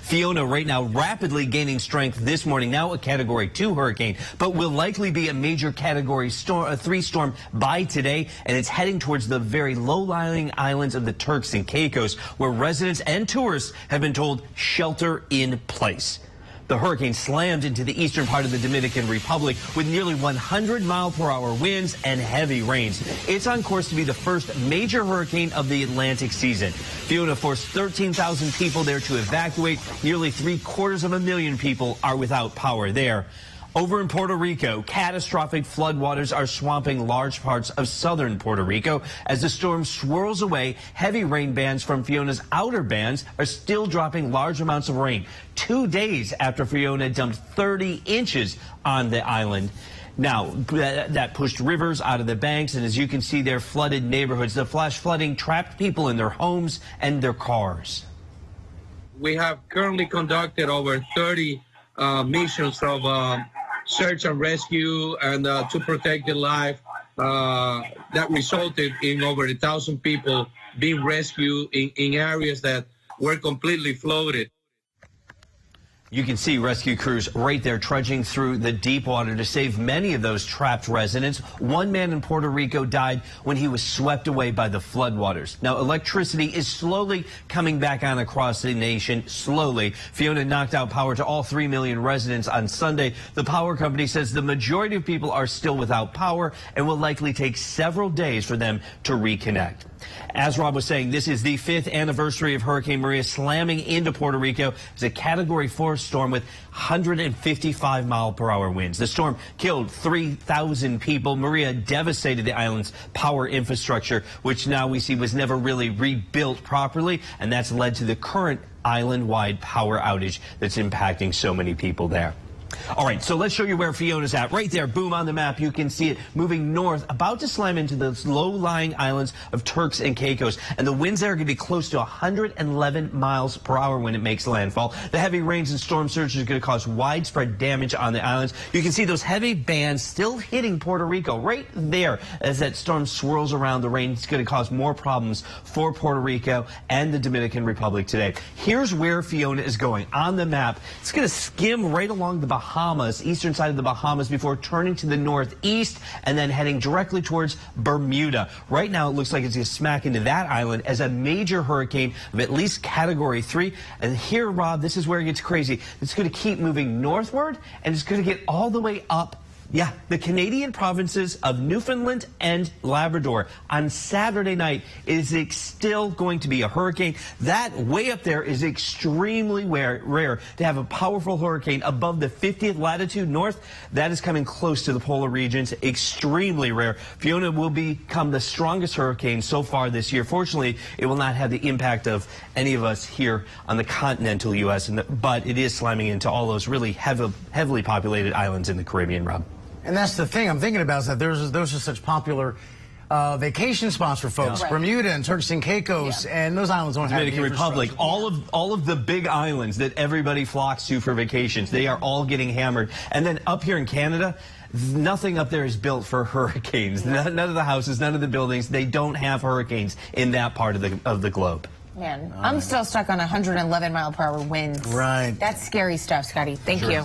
Fiona right now rapidly gaining strength this morning, now a Category 2 hurricane, but will likely be a major Category 3 storm by today, and it's heading towards the very low-lying islands of the Turks and Caicos, where residents and tourists have been told shelter in place. The hurricane slammed into the eastern part of the Dominican Republic with nearly 100-mile-per-hour winds and heavy rains. It's on course to be the first major hurricane of the Atlantic season. Fiona forced 13,000 people there to evacuate. Nearly 750,000 people are without power there. Over in Puerto Rico, catastrophic floodwaters are swamping large parts of southern Puerto Rico. As the storm swirls away, heavy rain bands from Fiona's outer bands are still dropping large amounts of rain. 2 days after Fiona dumped 30 inches on the island. Now, that pushed rivers out of the banks, and as you can see, there flooded neighborhoods. The flash flooding trapped people in their homes and their cars. We have currently conducted over 30 missions of search and rescue and to protect the life that resulted in over 1,000 people being rescued in areas that were completely flooded. You can see rescue crews right there trudging through the deep water to save many of those trapped residents. One man in Puerto Rico died when he was swept away by the floodwaters. Now, electricity is slowly coming back on across the nation, slowly. Fiona knocked out power to all 3 million residents on Sunday. The power company says the majority of people are still without power and will likely take several days for them to reconnect. As Rob was saying, this is the 5th anniversary of Hurricane Maria slamming into Puerto Rico. It's a Category 4 storm with 155-mile-per-hour winds. The storm killed 3,000 people. Maria devastated the island's power infrastructure, which now we see was never really rebuilt properly, and that's led to the current island-wide power outage that's impacting so many people there. All right, so let's show you where Fiona's at. Right there, boom, on the map. You can see it moving north, about to slam into those low-lying islands of Turks and Caicos. And the winds there are going to be close to 111 miles per hour when it makes landfall. The heavy rains and storm surges are going to cause widespread damage on the islands. You can see those heavy bands still hitting Puerto Rico right there as that storm swirls around. The rain is going to cause more problems for Puerto Rico and the Dominican Republic today. Here's where Fiona is going. On the map, it's going to skim right along the Bahamas, eastern side of the Bahamas, before turning to the northeast and then heading directly towards Bermuda. Right now, it looks like it's going to smack into that island as a major hurricane of at least Category 3. And here, Rob, this is where it gets crazy. It's going to keep moving northward, and it's going to get all the way up. Yeah, the Canadian provinces of Newfoundland and Labrador. On Saturday night, it is still going to be a hurricane. That way up there is extremely rare to have a powerful hurricane above the 50th latitude north. That is coming close to the polar regions. Extremely rare. Fiona will become the strongest hurricane so far this year. Fortunately, it will not have the impact of any of us here on the continental U.S., but it is slamming into all those really heavily populated islands in the Caribbean, Rob. And that's the thing I'm thinking about, is that those are such popular vacation spots for folks. Right. Bermuda and Turks and Caicos, and those islands don't have the Dominican Republic. All of the big islands that everybody flocks to for vacations, they are all getting hammered. And then up here in Canada, nothing up there is built for hurricanes. None of the houses, none of the buildings, they don't have hurricanes in that part of the globe. Man, I'm still stuck on 111-mile-per-hour winds. Right. That's scary stuff, Scotty. Thank you.